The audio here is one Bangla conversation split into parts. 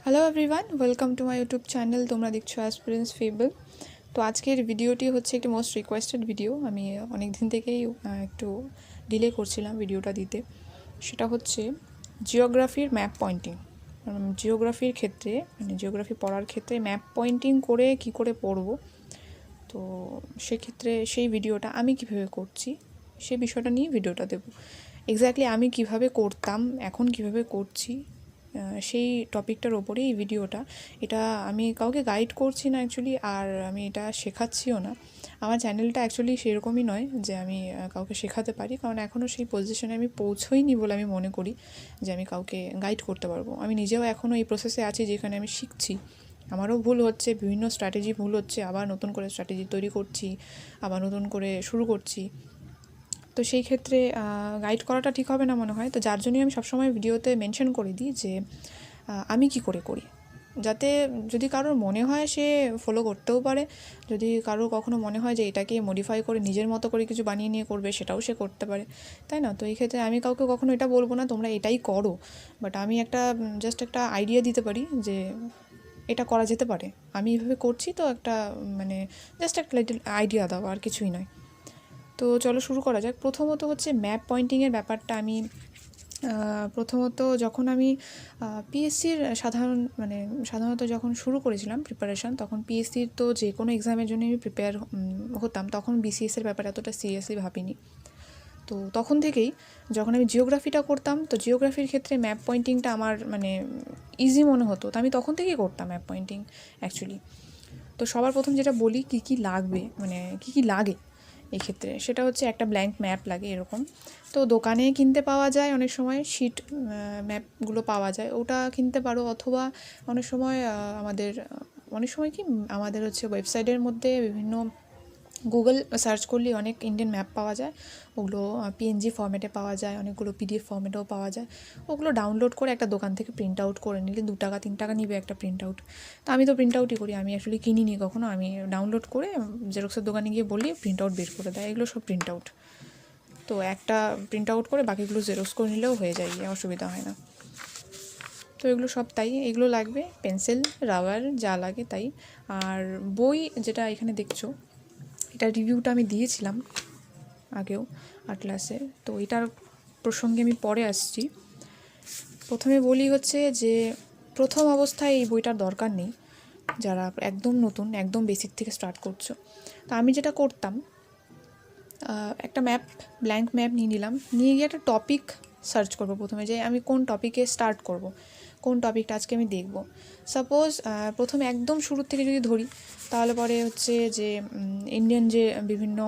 Hello everyone, welcome to my YouTube channel. তোমরা দেখছো অ্যাসপিরেন্স ফেবল। তো আজকের ভিডিওটি হচ্ছে একটি মোস্ট রিকোয়েস্টেড ভিডিও। আমি অনেক দিন থেকেই একটু ডিলে করছিলাম ভিডিওটা দিতে। সেটা হচ্ছে জিওগ্রাফির ম্যাপ পয়েন্টিং। জিওগ্রাফির ক্ষেত্রে জিওগ্রাফি পড়ার ক্ষেত্রে ম্যাপ পয়েন্টিং করে কি করে পড়ব, তো সেক্ষেত্রে সেই ভিডিওটা আমি কিভাবে করছি সেই বিষয়টা নিয়ে ভিডিওটা দেব। এক্স্যাক্টলি আমি কিভাবে করতাম, এখন কিভাবে করছি, সেই টপিকটার ওপরেই এই ভিডিওটা। এটা আমি কাউকে গাইড করছি না অ্যাকচুয়ালি, আর আমি এটা শেখাচ্ছিও না। আমার চ্যানেলটা অ্যাকচুয়ালি সেরকমই নয় যে আমি কাউকে শেখাতে পারি, কারণ এখনও সেই পজিশনে আমি পৌঁছোইনি বলে আমি মনে করি যে আমি কাউকে গাইড করতে পারবো। আমি নিজেও এখনও এই প্রসেসে আছি যেখানে আমি শিখছি। আমারও ভুল হচ্ছে, বিভিন্ন স্ট্র্যাটেজি ভুল হচ্ছে, আবার নতুন করে স্ট্র্যাটেজি তৈরি করছি, আবার নতুন করে শুরু করছি। তো সেই ক্ষেত্রে গাইড করাটা ঠিক হবে না মনে হয়। তো যার জন্যই আমি সবসময় ভিডিওতে মেনশন করে দিই যে আমি কি করে করি, যাতে যদি কারোর মনে হয় সে ফলো করতেও পারে, যদি কারোর কখনো মনে হয় যে এটাকে মডিফাই করে নিজের মতো করে কিছু বানিয়ে নিয়ে করবে, সেটাও সে করতে পারে, তাই না? তো এই ক্ষেত্রে আমি কাউকে কখনো এটা বলবো না তোমরা এটাই করো, বাট আমি একটা জাস্ট একটা আইডিয়া দিতে পারি যে এটা করা যেতে পারে। আমি এইভাবে করছি, তো একটা জাস্ট একটা লিটল আইডিয়া দাও, আর কিছুই নয়। তো চলো শুরু করা যাক। প্রথমত হচ্ছে ম্যাপ পয়েন্টিংয়ের ব্যাপারটা। আমি প্রথমত যখন আমি পিএসসির সাধারণত যখন শুরু করেছিলাম প্রিপারেশান, তখন পিএসসির তো যে কোনো এক্সামের জন্য আমি প্রিপেয়ার হতাম, তখন বিসিএসের ব্যাপারে এতটা সিরিয়াসলি ভাবিনি। তো তখন থেকেই যখন আমি জিওগ্রাফিটা করতাম, তো জিওগ্রাফির ক্ষেত্রে ম্যাপ পয়েন্টিংটা আমার ইজি মনে হতো, তো আমি তখন থেকেই করতাম ম্যাপ পয়েন্টিং অ্যাকচুয়ালি। তো সবার প্রথম যেটা বলি কী কী লাগবে, কী কী লাগে এক্ষেত্রে, সেটা হচ্ছে একটা ব্ল্যাঙ্ক ম্যাপ লাগে এরকম। তো দোকানে কিনতে পাওয়া যায়, অনেক সময় শিট ম্যাপগুলো পাওয়া যায়, ওটা কিনতে পারো। অথবা অনেক সময় আমাদের হচ্ছে ওয়েবসাইটের মধ্যে বিভিন্ন গুগল সার্চ করলে অনেক ইন্ডিয়ান ম্যাপ পাওয়া যায়। ওগুলো পিএনজি ফর্ম্যাটে পাওয়া যায়, অনেকগুলো পিডিএফ ফর্ম্যাটেও পাওয়া যায়। ওগুলো ডাউনলোড করে একটা দোকান থেকে প্রিন্ট আউট করে নিলে 2 টাকা 3 টাকা নিবে একটা প্রিন্ট আউট। তো আমি তো প্রিন্ট আউটই করি, আমি অ্যাকচুয়ালি কিনিনি কখনো। আমি ডাউনলোড করে জেরক্সের দোকানে গিয়ে বলি প্রিন্ট আউট বের করে দেয়, এগুলো সব প্রিন্ট আউট। তো একটা প্রিন্ট আউট করে বাকিগুলো জেরক্স করে নিলেও হয়ে যায়, অসুবিধা হয় না। তো এগুলো সব তাই, এগুলো লাগবে পেন্সিল, রাবার, যা লাগে তাই। আর বই যেটা এখানে দেখছো, এটা রিভিউটা আমি দিয়েছিলাম আগেও ক্লাসে, তো এটার প্রসঙ্গে আমি পরে আসছি। প্রথমে বলি হচ্ছে যে প্রথম অবস্থায় এই বইটার দরকার নেই, যারা একদম নতুন, একদম বেসিক থেকে স্টার্ট করছো। তো আমি যেটা করতাম, একটা ব্ল্যাঙ্ক ম্যাপ নিয়ে নিলাম, নিয়ে গিয়ে একটা টপিক সার্চ করবো প্রথমে, যে আমি কোন টপিকে স্টার্ট করব, কোন টপিকটা আজকে আমি দেখব। সাপোজ প্রথমে একদম শুরুর থেকে যদি ধরি, তাহলে পরে হচ্ছে যে ইন্ডিয়ান যে বিভিন্ন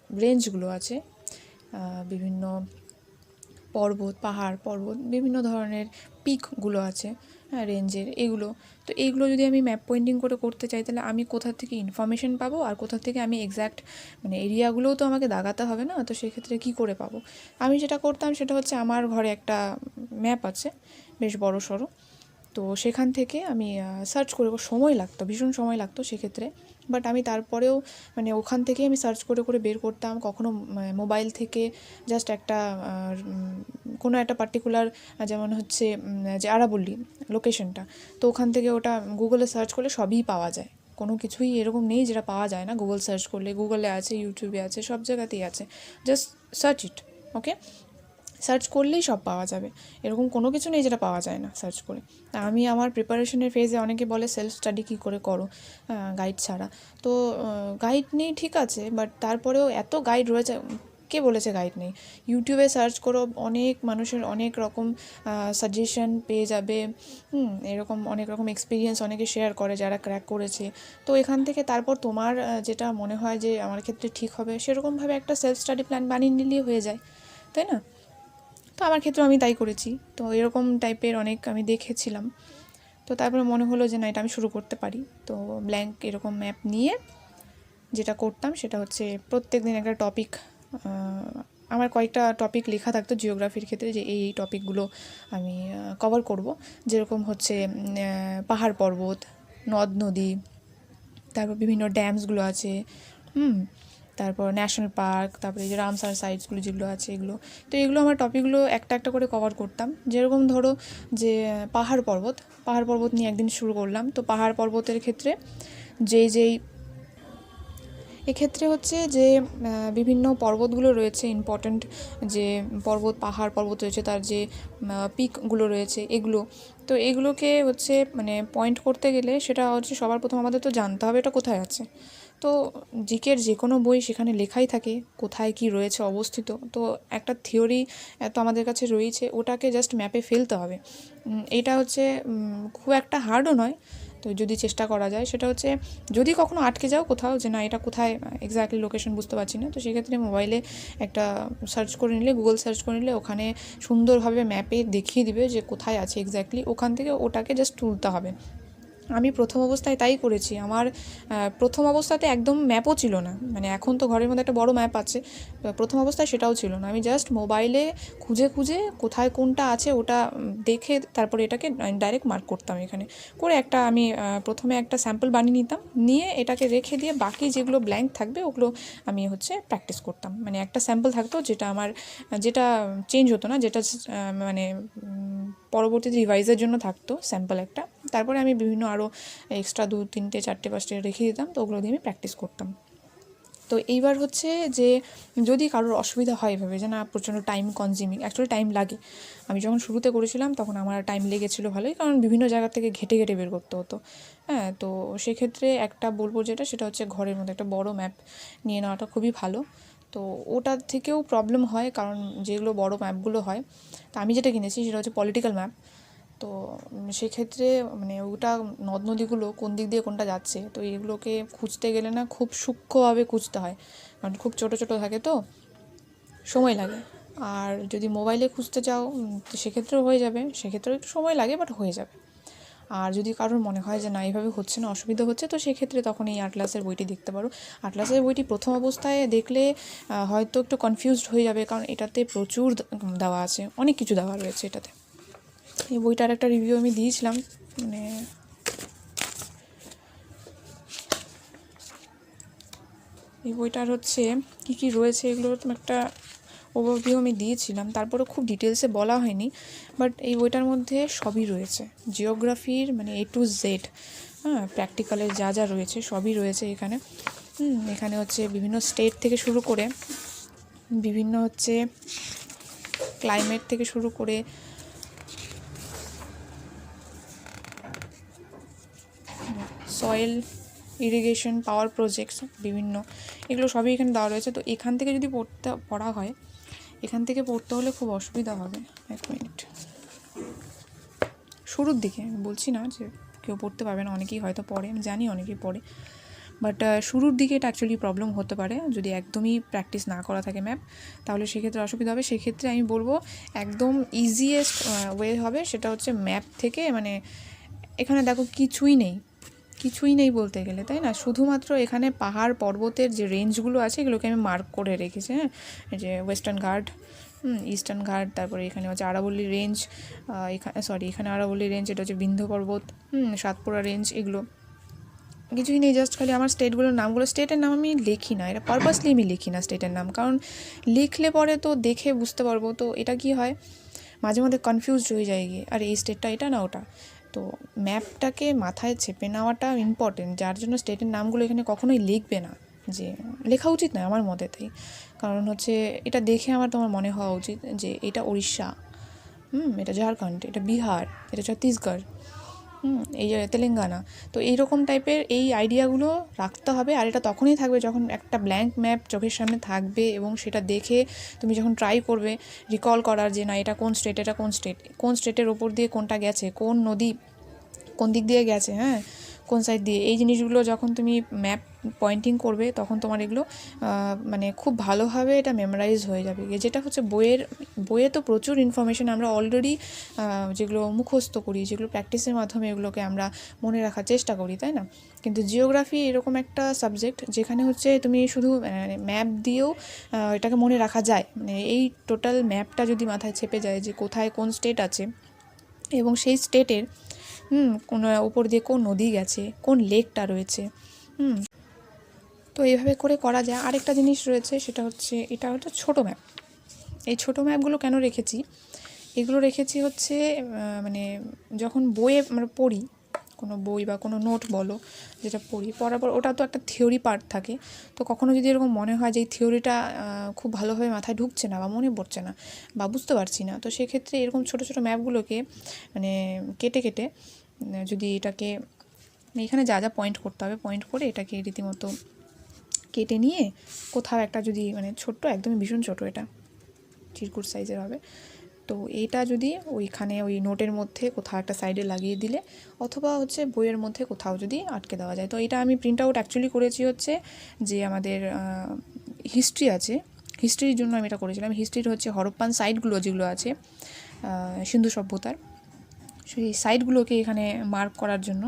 রেঞ্জগুলো আছে, বিভিন্ন পাহাড় পর্বত, বিভিন্ন ধরনের পিকগুলো আছে, হ্যাঁ, রেঞ্জের এগুলো। তো এইগুলো যদি আমি ম্যাপ পয়েন্টিং করে করতে চাই, তাহলে আমি কোথা থেকে ইনফরমেশন পাবো, আর কোথা থেকে আমি এক্স্যাক্ট এরিয়াগুলোও তো আমাকে দাগাতে হবে না, তো সেক্ষেত্রে কী করে পাবো? আমি যেটা করতাম সেটা হচ্ছে, আমার ঘরে একটা ম্যাপ আছে বেশ বড় সড়ো, তো সেখান থেকে আমি সার্চ করে, সময় লাগতো, ভীষণ সময় লাগতো সেক্ষেত্রে, বাট আমি তারপরেও ওখান থেকেই আমি সার্চ করে করে বের করতাম। কখনো মোবাইল থেকে জাস্ট একটা কোনো একটা পার্টিকুলার, যেমন হচ্ছে যে আরাবল্লী লোকেশনটা, তো ওখান থেকে ওটা গুগলে সার্চ করলে সবই পাওয়া যায়। কোনো কিছুই এরকম নেই যেটা পাওয়া যায় না। গুগল সার্চ করলে গুগলে আছে, ইউটিউবে আছে, সব জায়গাতেই আছে, জাস্ট সার্চ ইট, ওকে? সার্চ করলেই সব পাওয়া যাবে, এরকম কোনো কিছু নেই যেটা পাওয়া যায় না সার্চ করে। আমি আমার প্রিপারেশনের ফেজে, অনেকে বলে সেলফ স্টাডি কী করে করো গাইড ছাড়া, তো গাইড নেই ঠিক আছে, বাট তারপরেও এত গাইড রয়েছে। কে বলেছে গাইড নেই? ইউটিউবে সার্চ করো, অনেক মানুষের অনেক রকম সাজেশন পেয়ে যাবে। এরকম অনেক রকম এক্সপিরিয়েন্স অনেকে শেয়ার করে যারা ক্র্যাক করেছে। তো এখান থেকে তারপর তোমার যেটা মনে হয় যে আমার ক্ষেত্রে ঠিক হবে, সেরকমভাবে একটা সেলফ স্টাডি প্ল্যান বানিয়ে নিলেই হয়ে যায়, তাই না? তো আমার ক্ষেত্রে আমি তাই করেছি। তো এরকম টাইপের অনেক আমি দেখেছিলাম, তো তারপরে মনে হলো যে না, এটা আমি শুরু করতে পারি। তো ব্ল্যাঙ্ক এরকম ম্যাপ নিয়ে যেটা করতাম সেটা হচ্ছে, প্রত্যেক দিন একটা টপিক, আমার কয়েকটা টপিক লেখা থাকতো জিওগ্রাফির ক্ষেত্রে, যে এই টপিকগুলো আমি কভার করব। যেরকম হচ্ছে পাহাড় পর্বত, নদ নদী, তারপর বিভিন্ন ড্যামসগুলো আছে, তারপর ন্যাশনাল পার্ক, তারপরে যে রামসার সাইটসগুলো যেগুলো আছে এগুলো। তো এগুলো আমার টপিকগুলো একটা একটা করে কভার করতাম। যেরকম ধরো যে পাহাড় পর্বত নিয়ে একদিন শুরু করলাম। তো পাহাড় পর্বতের ক্ষেত্রে যেই এক্ষেত্রে হচ্ছে যে বিভিন্ন পর্বতগুলো রয়েছে, ইম্পর্ট্যান্ট যে পাহাড় পর্বত রয়েছে, তার যে পিকগুলো রয়েছে এগুলো। তো এগুলোকে হচ্ছে মানে পয়েন্ট করতে গেলে সেটা হচ্ছে সবার প্রথম আমাদের তো জানতে হবে এটা কোথায় আছে। তো জিকের যে কোনো বই সেখানে লেখাই থাকে কোথায় কি রয়েছে অবস্থিত। তো একটা থিওরি তো আমাদের কাছে রয়েছে, ওটাকে জাস্ট ম্যাপে ফেলতে হবে। এটা হচ্ছে খুব একটা হার্ডও নয়। তো যদি চেষ্টা করা যায়, সেটা হচ্ছে যদি কখনো আটকে যাও কোথাও যে না এটা কোথায় এক্স্যাক্টলি লোকেশন বুঝতে পারছি না, তো সেক্ষেত্রে মোবাইলে একটা সার্চ করে নিলে, গুগল সার্চ করে নিলে ওখানে সুন্দরভাবে ম্যাপে দেখিয়ে দিবে যে কোথায় আছে এক্স্যাক্টলি। ওখান থেকে ওটাকে জাস্ট তুলতে হবে। আমি প্রথম অবস্থায় তাই করেছি। আমার প্রথম অবস্থাতে একদম ম্যাপও ছিল না, মানে এখন তো ঘরের মধ্যে একটা বড় ম্যাপ আছে, প্রথম অবস্থায় সেটাও ছিল না। আমি জাস্ট মোবাইলে খুঁজে কোথায় কোনটা আছে ওটা দেখে তারপরে এটাকে ডাইরেক্ট মার্ক করতাম। এখানে করে আমি প্রথমে একটা স্যাম্পল বানিয়ে নিতাম, নিয়ে এটাকে রেখে দিয়ে বাকি যেগুলো ব্ল্যাঙ্ক থাকবে ওগুলো আমি হচ্ছে প্র্যাকটিস করতাম। মানে একটা স্যাম্পল থাকতো যেটা চেঞ্জ হতো না, যেটা মানে পরবর্তীতে রিভাইজের জন্য থাকতো স্যাম্পল একটা। তারপরে আমি বিভিন্ন আরও এক্সট্রা 2, 3, 4, 5টে রেখে দিতাম, তো ওগুলো দিয়ে আমি প্র্যাকটিস করতাম। তো এইবার হচ্ছে যে যদি কারোর অসুবিধা হয় এভাবে যে না প্রচণ্ড টাইম কনজিউমিং, অ্যাকচুয়ালি টাইম লাগে। আমি যখন শুরুতে করেছিলাম তখন আমার টাইম লেগেছিলো ভালোই, কারণ বিভিন্ন জায়গা থেকে ঘেটে বের করতে হতো। হ্যাঁ, তো সেক্ষেত্রে একটা বলবো সেটা হচ্ছে ঘরের মধ্যে একটা বড় ম্যাপ নিয়ে নেওয়াটা খুবই ভালো। তো ওটার থেকেও প্রবলেম হয়, কারণ যেগুলো বড় ম্যাপগুলো হয়, তো আমি যেটা কিনেছি সেটা হচ্ছে পলিটিক্যাল ম্যাপ। তো সেক্ষেত্রে মানে ওটা নদ নদীগুলো কোন দিক দিয়ে কোনটা যাচ্ছে, তো এগুলোকে খুঁজতে গেলে না খুব সূক্ষ্মভাবে খুঁজতে হয়, কারণ খুব ছোটো ছোটো থাকে তো সময় লাগে। আর যদি মোবাইলে খুঁজতে চাও তো সেক্ষেত্রেও হয়ে যাবে, সেক্ষেত্রেও একটু সময় লাগে, বাট হয়ে যাবে। আর যদি কারোর মনে হয় যে না এইভাবে হচ্ছে না, অসুবিধা হচ্ছে, তো সেক্ষেত্রে তখন এই আটলাসের বইটি দেখতে পারো। আটলাসের বইটি প্রথম অবস্থায় দেখলে হয়তো একটু কনফিউজড হয়ে যাবে, কারণ এটাতে প্রচুর দেওয়া আছে, অনেক কিছু দেওয়া রয়েছে এটাতে। এই বইটার একটা রিভিউ আমি দিয়েছিলাম, মানে এই বইটার হচ্ছে কী রয়েছে এগুলোর একটা ওভারভিউ আমি দিয়েছিলাম, তারপরে খুব ডিটেলসে বলা হয়নি। বাট এই বইটার মধ্যে সবই রয়েছে, জিওগ্রাফির মানে A to Z, হ্যাঁ, প্র্যাকটিক্যালের যা রয়েছে সবই রয়েছে এখানে। এখানে হচ্ছে বিভিন্ন স্টেট থেকে শুরু করে বিভিন্ন হচ্ছে ক্লাইমেট থেকে শুরু করে সয়েল ইরিগেশন, পাওয়ার প্রজেক্টস বিভিন্ন, এগুলো সবই এখানে দেওয়া রয়েছে। তো এখান থেকে যদি পড়া হয়, এখান থেকে পড়তে হলে খুব অসুবিধা হবে। 1 মিনিট, শুরুর দিকে আমি বলছি না যে কেউ পড়তে পারবে না, অনেকেই হয়তো পড়ে, আমি জানি অনেকেই পড়ে, বাট শুরুর দিকে এটা অ্যাকচুয়ালি প্রবলেম হতে পারে যদি একদমই প্র্যাকটিস না করা থাকে ম্যাপ, তাহলে সেক্ষেত্রে অসুবিধা হবে। সেক্ষেত্রে আমি বলবো একদম ইজিয়েস্ট ওয়ে হবে সেটা হচ্ছে ম্যাপ থেকে, মানে এখানে দেখো কিছুই নেই বলতে গেলে, তাই না? শুধুমাত্র এখানে পাহাড় পর্বতের যে রেঞ্জগুলো আছে এগুলোকে আমি মার্ক করে রেখেছি। হ্যাঁ, এই যে ওয়েস্টার্ন ঘাট, ইস্টার্ন ঘাট, তারপরে এখানে হচ্ছে আরাবল্লী রেঞ্জ, এখানে আরাবল্লী রেঞ্জ, এটা হচ্ছে বিন্ধ্য পর্বত, সাতপুরা রেঞ্জ, এগুলো কিছুই নেই। জাস্ট খালি আমার স্টেটের নাম আমি লিখি না, এটা পারপাসলি আমি লিখি না স্টেটের নাম, কারণ লিখলে পরে তো দেখে বুঝতে পারবো, তো এটা কি হয় মাঝে মধ্যে কনফিউজড হয়ে যায় গিয়ে, আর এই স্টেটটা এটা না ওটা। তো ম্যাপটাকে মাথায় চেপে নেওয়াটা ইম্পর্টেন্ট, যার জন্য স্টেটের নামগুলো এখানে কখনোই লিখবে না, যে লেখা উচিত নয় আমার মতে। তাই কারণ হচ্ছে এটা দেখে তোমার মনে হওয়া উচিত যে এটা উড়িষ্যা, এটা ঝাড়খণ্ড, এটা বিহার, এটা ছত্তিশগড়, এই যে তেলেঙ্গানা। তো এইরকম টাইপের এই আইডিয়াগুলো রাখতে হবে। আর এটা তখনই থাকবে যখন একটা ব্ল্যাঙ্ক ম্যাপ চোখের সামনে থাকবে, এবং সেটা দেখে তুমি যখন ট্রাই করবে রিকল করার যে না এটা কোন স্টেটের ওপর দিয়ে কোনটা গেছে, কোন নদী কোন দিক দিয়ে গেছে, হ্যাঁ, কোন সাইড দিয়ে, এই জিনিসগুলো যখন তুমি ম্যাপ পয়েন্টিং করবে তখন তোমার এগুলো মানে খুব ভালোভাবে এটা মেমোরাইজ হয়ে যাবে। যেটা হচ্ছে বইয়ে তো প্রচুর ইনফরমেশান আমরা অলরেডি যেগুলো মুখস্থ করি, যেগুলো প্র্যাকটিসের মাধ্যমে এগুলোকে আমরা মনে রাখার চেষ্টা করি, তাই না? কিন্তু জিওগ্রাফি এরকম একটা সাবজেক্ট যেখানে হচ্ছে তুমি শুধু ম্যাপ দিয়েও এটাকে মনে রাখা যায়। মানে এই টোটাল ম্যাপটা যদি মাথায় চেপে যায় যে কোথায় কোন স্টেট আছে, এবং সেই স্টেটের কোন উপর দিয়ে কোন নদী গেছে, কোন লেকটা রয়েছে, তো এইভাবে করে করা যায়। আরেকটা জিনিস রয়েছে, সেটা হচ্ছে এটা হচ্ছে ছোটো ম্যাপ। এই ছোটো ম্যাপগুলো কেন রেখেছি, এগুলো রেখেছি হচ্ছে মানে যখন বইয়ে আমরা পড়ি, কোনো বই বা কোনো নোট বলো যেটা পড়ার পর ওটা তো একটা থিওরি পার্ট থাকে। তো কখনো যদি এরকম মনে হয় যে এই থিওরিটা খুব ভালোভাবে মাথায় ঢুকছে না বা মনে পড়ছে না বা বুঝতে পারছি না, তো সেক্ষেত্রে এরকম ছোটো ছোটো ম্যাপগুলোকে মানে কেটে কেটে যদি এটাকে এখানে যা যা পয়েন্ট করতে হবে পয়েন্ট করে এটাকে রীতিমতো কেটে নিয়ে কোথাও একটা যদি মানে ছোট্ট, একদমই ভীষণ ছোটো, এটা চিরকুট সাইজের হবে, তো এইটা যদি ওইখানে ওই নোটের মধ্যে কোথাও একটা সাইডে লাগিয়ে দিলে অথবা হচ্ছে বইয়ের মধ্যে কোথাও যদি আটকে দেওয়া যায়। তো এটা আমি প্রিন্ট আউট অ্যাকচুয়ালি করেছি হচ্ছে যে আমাদের হিস্ট্রি আছে, হিস্ট্রির জন্য আমি এটা করেছিলাম। হিস্ট্রির হচ্ছে হরপ্পান সাইটগুলো যেগুলো আছে সিন্ধু সভ্যতার, সেই সাইটগুলোকে এখানে মার্ক করার জন্য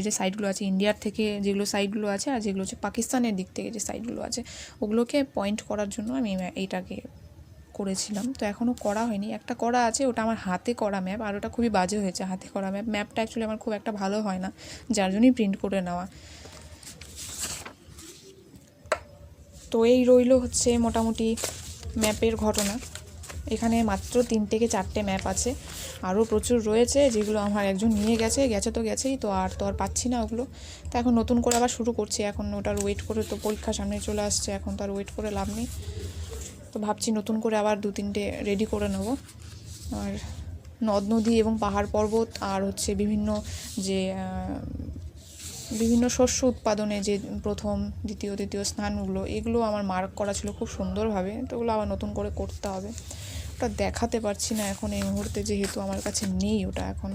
যে সাইটগুলো আছে ইন্ডিয়ার থেকে, যেগুলো সাইটগুলো আছে আর যেগুলো হচ্ছে পাকিস্তানের দিক থেকে যে সাইটগুলো আছে ওগুলোকে পয়েন্ট করার জন্য আমি এইটাকে করেছিলাম। তো এখনও করা হয়নি, একটা করা আছে, ওটা আমার হাতে করা ম্যাপ, আর ওটা খুবই বাজে হয়েছে হাতে করা ম্যাপটা অ্যাকচুয়ালি আমার খুব একটা ভালো হয় না, যার জন্যই প্রিন্ট করে নেওয়া। তো এই রইল হচ্ছে মোটামুটি ম্যাপের ঘটনা। এখানে মাত্র 3 থেকে 4টে ম্যাপ আছে, আরও প্রচুর রয়েছে যেগুলো আমার একজন নিয়ে গেছে তো গেছেই, তো আর পাচ্ছি না ওগুলো। তো এখন নতুন করে আবার শুরু করছি, এখন ওটার ওয়েট করে, তো পরীক্ষা সামনে চলে আসছে, এখন তো আর ওয়েট করে লাভ নেই। তো ভাবছি নতুন করে আবার 2-3টে রেডি করে নেব। আর নদ নদী এবং পাহাড় পর্বত আর হচ্ছে বিভিন্ন শস্য উৎপাদনে যে প্রথম দ্বিতীয় তৃতীয় স্থানগুলো, এগুলো আমার মার্ক করা ছিল খুব সুন্দরভাবে, তো ওগুলো আবার নতুন করে করতে হবে। ওটা দেখাতে পারছি না এখন এই মুহূর্তে, যেহেতু আমার কাছে নেই ওটা, এখন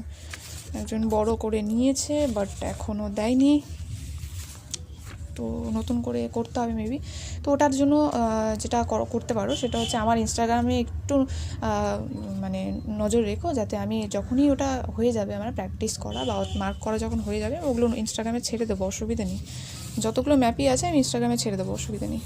একজন বড় করে নিয়েছে বাট এখনও দেয়নি, তো নতুন করে করতে হবে মেবি। তো ওটার জন্য যেটা করতে পারো সেটা হচ্ছে আমার ইনস্টাগ্রামে একটু মানে নজর রেখো, যাতে আমি যখনই ওটা হয়ে যাবে আমার প্র্যাকটিস করা বা মার্ক করা যখন হয়ে যাবে ওগুলো ইনস্টাগ্রামে ছেড়ে দেবো, অসুবিধা নেই। যতগুলো ম্যাপই আছে আমি ইনস্টাগ্রামে ছেড়ে দেবো, অসুবিধা নেই।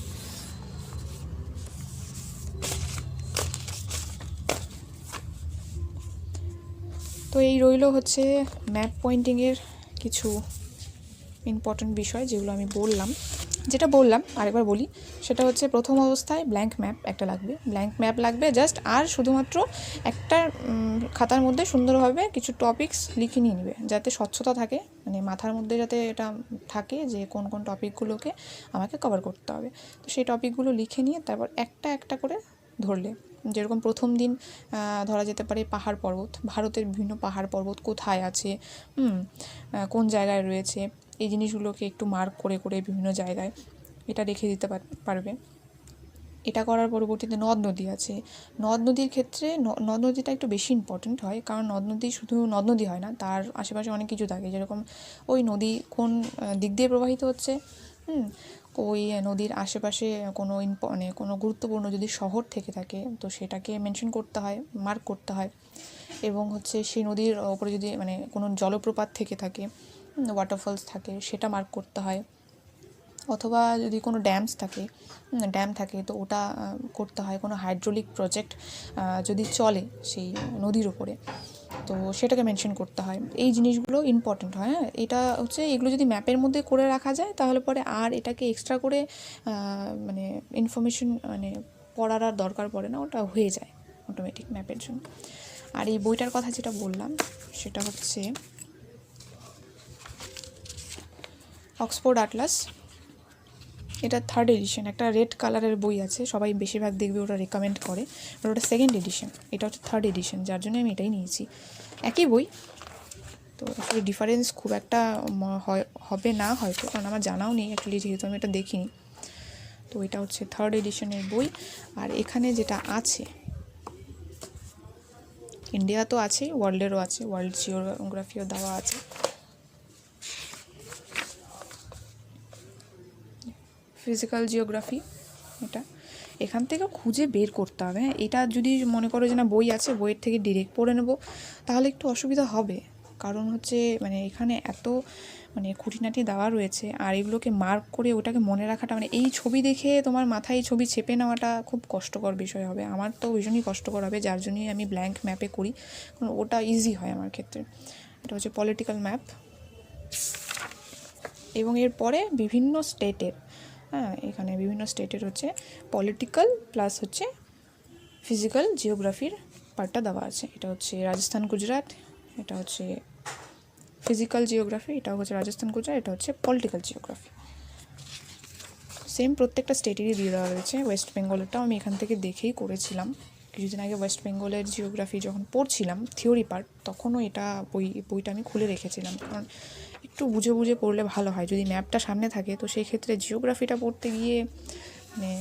তো এই রইল হচ্ছে ম্যাপ পয়েন্টিংয়ের কিছু ইম্পর্ট্যান্ট বিষয় যেগুলো আমি যেটা বললাম আরেকবার বলি, সেটা হচ্ছে প্রথম অবস্থায় ব্ল্যাঙ্ক ম্যাপ একটা লাগবে, জাস্ট, আর শুধুমাত্র একটা খাতার মধ্যে সুন্দরভাবে কিছু টপিকস লিখে নিয়ে নেবে, যাতে স্বচ্ছতা থাকে, মানে মাথার মধ্যে যাতে এটা থাকে যে কোন কোন টপিকগুলোকে আমাকে কভার করতে হবে। তো সেই টপিকগুলো লিখে নিয়ে তারপর একটা একটা করে ধরলে, যেরকম প্রথম দিন ধরা যেতে পারে পাহাড় পর্বত, ভারতের বিভিন্ন পাহাড় পর্বত কোথায় আছে, কোন জায়গায় রয়েছে, এই জিনিসগুলোকে একটু মার্ক করে করে বিভিন্ন জায়গায় এটা রেখে দিতে পারবে। এটা করার পরবর্তীতে নদ নদী আছে, নদ নদীর ক্ষেত্রে নদ নদীটা একটু বেশি ইম্পর্টেন্ট হয়, কারণ নদ নদী শুধু নদ নদী হয় না, তার আশেপাশে অনেক কিছু থাকে, যেরকম ওই নদী কোন দিক দিয়ে প্রবাহিত হচ্ছে, ওই নদীর আশেপাশে মানে কোনো গুরুত্বপূর্ণ যদি শহর থেকে থাকে তো সেটাকে মেনশন করতে হয়, মার্ক করতে হয়, এবং হচ্ছে সেই নদীর ওপরে যদি মানে কোনো জলপ্রপাত থেকে থাকে, ওয়াটারফলস থাকে, সেটা মার্ক করতে হয়, অথবা যদি কোনো ড্যাম থাকে তো ওটা করতে হয়, কোনো হাইড্রোলিক প্রজেক্ট যদি চলে সেই নদীর ওপরে তো সেটাকে মেনশন করতে হয়। এই জিনিসগুলো ইম্পর্টেন্ট হয়। হ্যাঁ, এটা হচ্ছে এগুলো যদি ম্যাপের মধ্যে করে রাখা যায় তাহলে পরে আর এটাকে এক্সট্রা করে মানে ইনফরমেশন মানে পড়ার আর দরকার পড়ে না, ওটা হয়ে যায় অটোমেটিক ম্যাপের জন্য। আর এই বইটার কথা যেটা বললাম সেটা হচ্ছে অক্সফোর্ড আটলাস, এটা 3rd এডিশন, একটা রেড কালারের বই আছে, সবাই বেশিরভাগ দেখবে ওটা রেকমেন্ড করে, বাট ওটা 2nd এডিশন, এটা হচ্ছে 3rd এডিশন, যার জন্য আমি এটাই নিয়েছি। একই বই, তো আসলে ডিফারেন্স খুব একটা হবে না হয়তো, কারণ আমার জানাও নেই অ্যাকচুয়ালি, যেহেতু আমি এটা দেখিনি। তো এটা হচ্ছে 3rd এডিশনের বই। আর এখানে যেটা আছে ইন্ডিয়া তো আছে, ওয়ার্ল্ডেরও আছে, ওয়ার্ল্ড জিওগ্রাফিও দেওয়া আছে। ফিজিক্যাল জিওগ্রাফি, এটা এখান থেকে খুঁজে বের করতে হবে। হ্যাঁ, এটা যদি মনে করো যে না বই আছে, বইয়ের থেকে ডিরেক্ট পড়ে নেব, তাহলে একটু অসুবিধা হবে, কারণ হচ্ছে মানে এখানে এত মানে খুঁটিনাটি দেওয়া রয়েছে, আর এগুলোকে মার্ক করে ওটাকে মনে রাখাটা, মানে এই ছবি দেখে তোমার মাথায় এই ছবি চেপে নেওয়াটা খুব কষ্টকর বিষয় হবে, আমার তো ভীষণই কষ্টকর হবে, যার জন্যই আমি ব্ল্যাঙ্ক ম্যাপে করি, কারণ ওটা ইজি হয় আমার ক্ষেত্রে। এটা হচ্ছে পলিটিক্যাল ম্যাপ, এবং এরপরে বিভিন্ন স্টেটের হ্যাঁ, এখানে বিভিন্ন স্টেটের হচ্ছে পলিটিক্যাল প্লাস হচ্ছে ফিজিক্যাল জিওগ্রাফির পার্টটা দেওয়া আছে। এটা হচ্ছে রাজস্থান গুজরাট, এটা হচ্ছে ফিজিক্যাল জিওগ্রাফি, এটা হচ্ছে রাজস্থান গুজরাট, এটা হচ্ছে পলিটিক্যাল জিওগ্রাফি। সেম প্রত্যেকটা স্টেটেরই দিয়ে দেওয়া রয়েছে। ওয়েস্ট বেঙ্গলেরটাও আমি এখান থেকে দেখেই করেছিলাম কিছুদিন আগে। ওয়েস্ট বেঙ্গলের জিওগ্রাফি যখন পড়ছিলাম থিওরি পার্ট, তখনও এটা বইটা আমি খুলে রেখেছিলাম, কারণ একটু বুঝে বুঝে পড়লে ভালো হয়। যদি ম্যাপটা সামনে থাকে তো সেই ক্ষেত্রে জিওগ্রাফিটা পড়তে গিয়ে মানে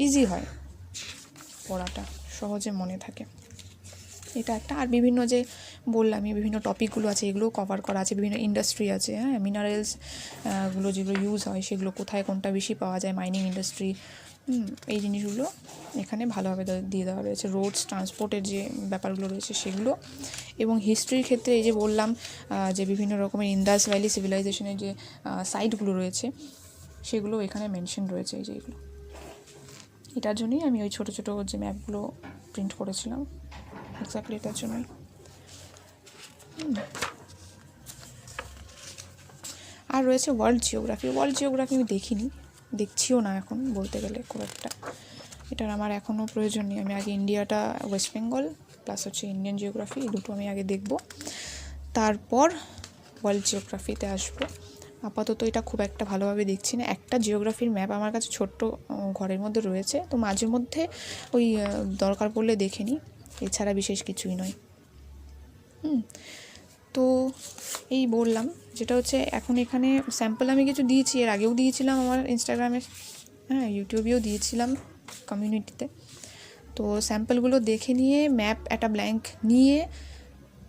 ইজি হয়, পড়াটা সহজে মনে থাকে। এটা একটা। আর বিভিন্ন যে বললামই বিভিন্ন টপিকগুলো আছে এগুলোও কভার করা আছে। বিভিন্ন ইন্ডাস্ট্রি আছে, হ্যাঁ, মিনারেলস গুলো যেগুলো ইউজ হয় সেগুলো কোথায় কোনটা বেশি পাওয়া যায়, মাইনিং ইন্ডাস্ট্রি, এই জিনিসগুলো এখানে ভালোভাবে দিয়ে দেওয়া রয়েছে। রোডস ট্রান্সপোর্টের যে ব্যাপারগুলো রয়েছে সেগুলো, এবং হিস্ট্রির ক্ষেত্রে এই যে বললাম যে বিভিন্ন রকমের ইন্দাস ভ্যালি সিভিলাইজেশনের যে সাইটগুলো রয়েছে সেগুলো এখানে মেনশন রয়েছে। এই যে এগুলো, এটার জন্যই আমি ওই ছোটো ছোটো যে ম্যাপগুলো প্রিন্ট করেছিলাম, এক্স্যাক্টলি এটার জন্যই। আর রয়েছে ওয়ার্ল্ড জিওগ্রাফি। ওয়ার্ল্ড জিওগ্রাফি আমি দেখিনি, দেখছিও না এখন বলতে গেলে খুব একটা। এটার আমার এখনও প্রয়োজন নেই। আমি আগে ইন্ডিয়াটা, ওয়েস্ট বেঙ্গল প্লাস হচ্ছে ইন্ডিয়ান জিওগ্রাফি, এই দুটো আমি আগে দেখব, তারপর ওয়ার্ল্ড জিওগ্রাফিতে আসবো। আপাতত এটা খুব একটা ভালোভাবে দেখছি না। একটা জিওগ্রাফির ম্যাপ আমার কাছে ছোট্ট ঘরের মধ্যে রয়েছে, তো মাঝে মধ্যে ওই দরকার পড়লে দেখে নিই, এছাড়া বিশেষ কিছুই নয়। তো এই বললাম, যেটা হচ্ছে এখন এখানে স্যাম্পল আমি কিছু দিয়েছি, এর আগেও দিয়েছিলাম আমার ইনস্টাগ্রামে, হ্যাঁ, ইউটিউবেও দিয়েছিলাম কমিউনিটিতে। তো স্যাম্পলগুলো দেখে নিয়ে ম্যাপ একটা ব্ল্যাঙ্ক নিয়ে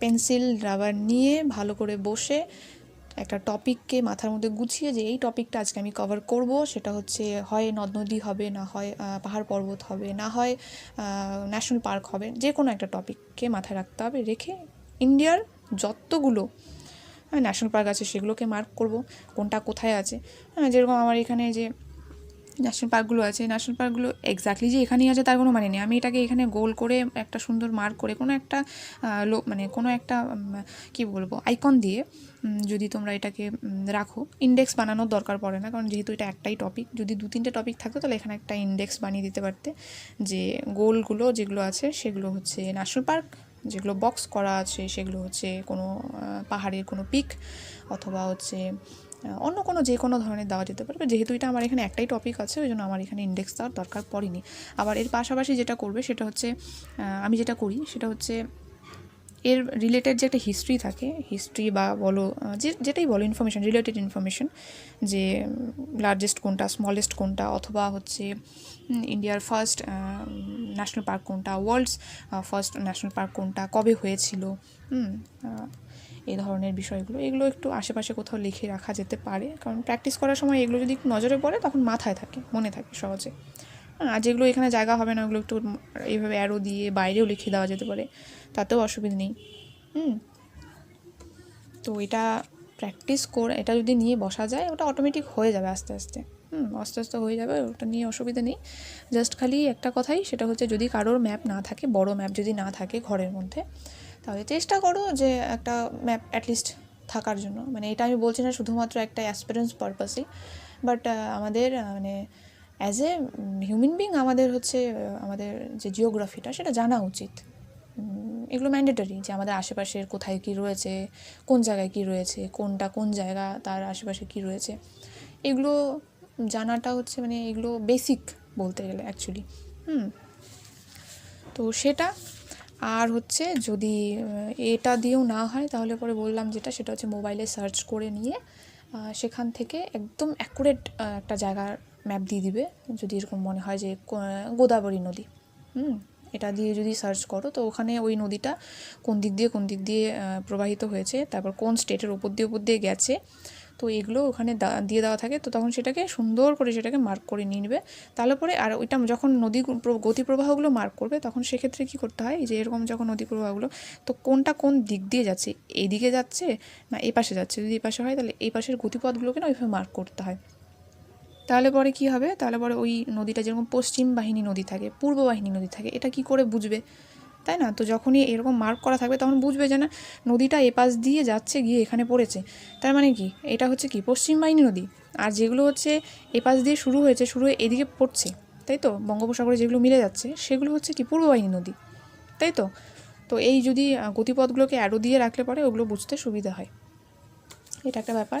পেন্সিল রাবার নিয়ে ভালো করে বসে একটা টপিককে মাথার মধ্যে গুছিয়ে যে এই টপিকটা আজকে আমি কভার করব, সেটা হচ্ছে হয় নদ নদী হবে, না হয় পাহাড় পর্বত হবে, না হয় ন্যাশনাল পার্ক হবে, যে কোনো একটা টপিককে মাথায় রাখতে হবে। রেখে ইন্ডিয়ার যতগুলো ন্যাশনাল পার্ক আছে সেগুলোকে মার্ক করব, কোনটা কোথায় আছে। হ্যাঁ, যেরকম আমার এখানে যে ন্যাশনাল পার্কগুলো আছে, ন্যাশনাল পার্কগুলো এক্স্যাক্টলি যে এখানেই আছে তার কোনো মানে নেই। আমি এটাকে এখানে গোল করে একটা সুন্দর মার্ক করে কোনো একটা মানে কোনো একটা কী বলবো আইকন দিয়ে যদি তোমরা এটাকে রাখো, ইন্ডেক্স বানানোর দরকার পড়ে না, কারণ যেহেতু এটা একটাই টপিক। যদি 2-3টে টপিক থাকতো তাহলে এখানে একটা ইন্ডেক্স বানিয়ে দিতে পারতে, যে গোলগুলো যেগুলো আছে সেগুলো হচ্ছে ন্যাশনাল পার্ক, যেগুলো বক্স করা আছে সেগুলো হচ্ছে কোনো পাহাড়ের কোনো পিক, অথবা হচ্ছে অন্য কোনো যে কোনো ধরনের দেওয়া যেতে পারবে। যেহেতু এটা আমার এখানে একটাই টপিক আছে, ওই জন্য আমার এখানে ইন্ডেক্স দেওয়ার দরকার পড়েনি। আবার এর পাশাপাশি যেটা করবে সেটা হচ্ছে, আমি যেটা করি সেটা হচ্ছে এর রিলেটেড যে একটা হিস্ট্রি থাকে, হিস্ট্রি বা বলো যেটাই বলো ইনফরমেশান, রিলেটেড ইনফরমেশান, যে লার্জেস্ট কোনটা, স্মলেস্ট কোনটা, অথবা হচ্ছে ইন্ডিয়ার ফার্স্ট ন্যাশনাল পার্ক কোনটা, ওয়ার্ল্ডস ফার্স্ট ন্যাশনাল পার্ক কোনটা, কবে হয়েছিল, এই ধরনের বিষয়গুলো, এগুলো একটু আশেপাশে কোথাও লিখে রাখা যেতে পারে, কারণ প্র্যাকটিস করার সময় এগুলো যদি একটু নজরে পড়ে তখন মাথায় থাকে, মনে থাকে সহজে। আর যেগুলো এখানে জায়গা হবে না ওগুলো একটু এইভাবে অ্যারো দিয়ে বাইরেও লিখে দেওয়া যেতে পারে, তাতেও অসুবিধা নেই। তো এটা প্র্যাকটিস করে এটা যদি নিয়ে বসা যায় ওটা অটোমেটিক হয়ে যাবে আস্তে আস্তে, আস্তে আস্তে হয়ে যাবে, ওটা নিয়ে অসুবিধা নেই। জাস্ট খালি একটা কথাই, সেটা হচ্ছে যদি কারোর ম্যাপ না থাকে, বড় ম্যাপ যদি না থাকে ঘরের মধ্যে, তাহলে চেষ্টা করো যে একটা ম্যাপ অ্যাটলিস্ট থাকার জন্য। মানে এটা আমি বলছি না শুধুমাত্র একটা অ্যাসপিরেন্স পারপাসই, বাট আমাদের মানে অ্যাজ এ হিউম্যান বিং আমাদের হচ্ছে আমাদের যে জিওগ্রাফিটা সেটা জানা উচিত। এগুলো ম্যান্ডেটরি, যে আমাদের আশেপাশের কোথায় কী রয়েছে, কোন জায়গায় কী রয়েছে, কোনটা কোন জায়গা, তার আশেপাশে কী রয়েছে, এগুলো জানাটা হচ্ছে মানে এগুলো বেসিক বলতে গেলে অ্যাকচুয়ালি। তো সেটা। আর হচ্ছে যদি এটা দিয়েও না হয় তাহলে পরে বললাম যেটা, সেটা হচ্ছে মোবাইলে সার্চ করে নিয়ে সেখান থেকে একদম অ্যাকুরেট একটা জায়গার ম্যাপ দিয়ে দিবে। যদি এরকম মনে হয় যে গোদাবরী নদী, এটা দিয়ে যদি সার্চ করো তো ওখানে ওই নদীটা কোন দিক দিয়ে প্রবাহিত হয়েছে, তারপর কোন স্টেটের ওপর দিয়ে গেছে, তো এগুলো ওখানে দিয়ে দেওয়া থাকে। তো তখন সেটাকে সুন্দর করে সেটাকে মার্ক করে নিয়ে নেবে। তাহলে পরে আর ওইটা যখন নদী গতি প্রবাহগুলো মার্ক করবে তখন সেক্ষেত্রে কী করতে হয়, যে এরকম যখন নদী প্রবাহগুলো, তো কোনটা কোন দিক দিয়ে যাচ্ছে, এই দিকে যাচ্ছে না এই পাশে যাচ্ছে, যদি এই পাশে হয় তাহলে এই পাশের গতিপথগুলোকে না ওইভাবে মার্ক করতে হয়। তাহলে পরে কী হবে, তাহলে পরে ওই নদীটা যেরকম পশ্চিম বাহিনী নদী থাকে, পূর্ব বাহিনী নদী থাকে, এটা কী করে বুঝবে, তাই না? তো যখনই এরকম মার্ক করা থাকবে তখন বুঝবে যে না নদীটা এপাশ দিয়ে যাচ্ছে গিয়ে এখানে পড়েছে, তার মানে কি এটা হচ্ছে কি পশ্চিম বাহিনী নদী। আর যেগুলো হচ্ছে এপাশ দিয়ে শুরু হয়ে এদিকে পড়ছে, তাই তো, বঙ্গোপসাগরে যেগুলো মিলে যাচ্ছে সেগুলো হচ্ছে কি পূর্ব বাহিনী নদী, তাই তো। তো এই যদি গতিপথগুলোকে অ্যারো দিয়ে রাখলে পরে ওগুলো বুঝতে সুবিধা হয়, এটা একটা ব্যাপার।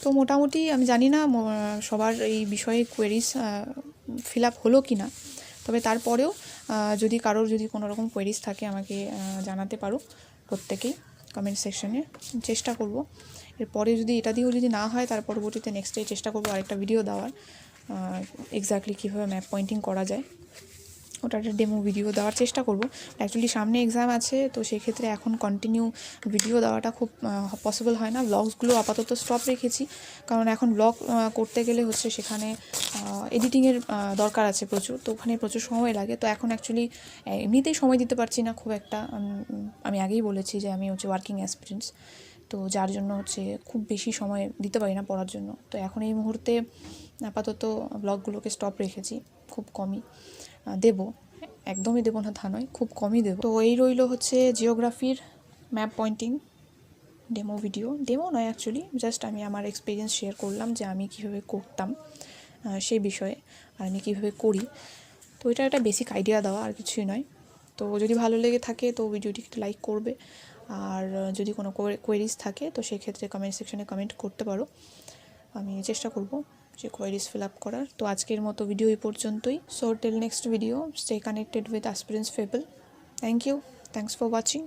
তো মোটামুটি আমি জানি না সবার এই বিষয়ে কোয়েরিজ ফিল আপ হলো কি না, তবে তারপরেও যদি কারোর যদি কোনো রকম কোয়েরিজ থাকে আমাকে জানাতে পারো প্রত্যেকেই কমেন্ট সেকশনে, চেষ্টা করব। এরপরে যদি এটা দিয়েও যদি না হয় তার পরবর্তীতে নেক্সট ডে চেষ্টা করবো আরেকটা ভিডিও দেওয়ার, এক্স্যাক্টলি কীভাবে ম্যাপ পয়েন্টিং করা যায় ওটা একটা ডেমো ভিডিও দেওয়ার চেষ্টা করব। অ্যাকচুয়ালি সামনে এক্সাম আছে, তো সেক্ষেত্রে এখন কন্টিনিউ ভিডিও দেওয়াটা খুব পসিবল হয় না। ব্লগসগুলো আপাতত স্টপ রেখেছি, কারণ এখন ব্লগ করতে গেলে হচ্ছে সেখানে এডিটিংয়ের দরকার আছে প্রচুর, তো ওখানে প্রচুর সময় লাগে। তো এখন অ্যাকচুয়ালি এমনিতেই সময় দিতে পারছি না খুব একটা, আমি আগেই বলেছি যে আমি হচ্ছে ওয়ার্কিং অ্যাসপিরেন্টস, তো যার জন্য হচ্ছে খুব বেশি সময় দিতে পারি না পড়ার জন্য। তো এখন এই মুহূর্তে আপাতত ব্লগগুলোকে স্টপ রেখেছি, খুব কমই দেব, একদমই দেবো না তা নয়, খুব কমই দেবো। তো এই রইল হচ্ছে জিওগ্রাফির map pointing demo video, demo নয় অ্যাকচুয়ালি, জাস্ট আমি আমার এক্সপিরিয়েন্স শেয়ার করলাম যে আমি কীভাবে করতাম সেই বিষয়ে, আর আমি কীভাবে করি। তো এটা একটা বেসিক আইডিয়া দেওয়া, আর কিছুই নয়। তো যদি ভালো লেগে থাকে তো ভিডিওটি একটু লাইক করবে, আর যদি কোনো কোয়েরিজ থাকে তো সেক্ষেত্রে কমেন্ট সেকশনে কমেন্ট করতে পারো, আমি চেষ্টা করব যে কোয়েরিজ ফিল আপ করার। তো আজকের মতো ভিডিও এই পর্যন্তই। So till next video, stay connected with aspirants fable. Thank you, thanks for watching.